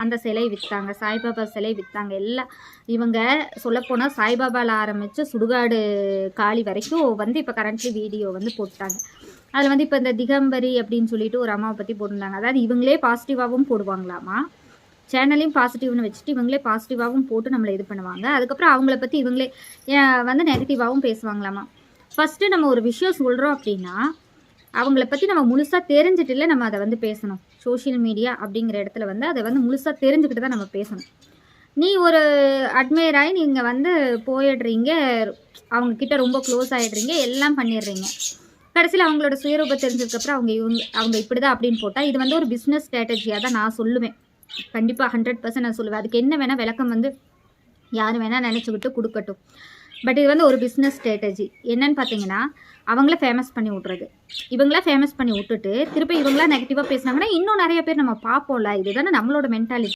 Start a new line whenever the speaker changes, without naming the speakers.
அந்த சிலை விற்றாங்க, சாய்பாபா சிலை விற்றாங்க. எல்லாம் இவங்க சொல்லப்போனால் சாய்பாபாவில் ஆரம்பித்து சுடுகாடு காளி வரைக்கும் வந்து இப்போ கரண்ட்லி வீடியோ வந்து போட்டாங்க. அதில் வந்து இப்போ இந்த திகம்பரி அப்படின்னு சொல்லிட்டு ஒரு அம்மாவை பற்றி போட்டிருந்தாங்க. அதாவது இவங்களே பாசிட்டிவாகவும் போடுவாங்களாமா, சேனலையும் பாசிட்டிவ்னு வச்சுட்டு இவங்களே பாசிட்டிவாகவும் போட்டு நம்மளை இது பண்ணுவாங்க. அதுக்கப்புறம் அவங்கள பற்றி இவங்களே வந்து நெகட்டிவாகவும் பேசுவாங்களாமா. ஃபஸ்ட்டு நம்ம ஒரு விஷயம் சொல்கிறோம் அப்படின்னா அவங்கள பற்றி நம்ம முழுசாக தெரிஞ்சுட்டுல நம்ம அதை வந்து பேசணும். சோஷியல் மீடியா அப்படிங்கிற இடத்துல வந்து அதை வந்து முழுசாக தெரிஞ்சுக்கிட்டு தான் நம்ம பேசணும். நீ ஒரு அட்மையர் ஆகி நீங்கள் வந்து போயிடுறீங்க, அவங்கக்கிட்ட ரொம்ப க்ளோஸ் ஆகிடுறீங்க, எல்லாம் பண்ணிடுறீங்க. கடைசியில் அவங்களோட சுயரூபம் தெரிஞ்சதுக்கப்புறம் அவங்க இப்படி தான் அப்படின்னு போட்டால் இது வந்து ஒரு பிஸ்னஸ் ஸ்ட்ராட்டஜியாக தான் நான் சொல்லுவேன். கண்டிப்பாக 100% நான் சொல்லுவேன். அதுக்கு என்ன வேணால் விளக்கம் வந்து யார் வேணால் நினச்சிக்கிட்டு கொடுக்கட்டும். பட் இது வந்து ஒரு பிஸ்னஸ் ஸ்ட்ராட்டஜி. என்னன்னு பார்த்தீங்கன்னா அவங்கள ஃபேமஸ் பண்ணி விட்றது. இவங்கள ஃபேமஸ் பண்ணி விட்டுட்டு திருப்பி இவங்களா நெகட்டிவாக பேசுனாங்கன்னா இன்னும் நிறைய பேர் நம்ம பார்ப்போம்ல. இதுதானே நம்மளோட மென்டாலிட்டி.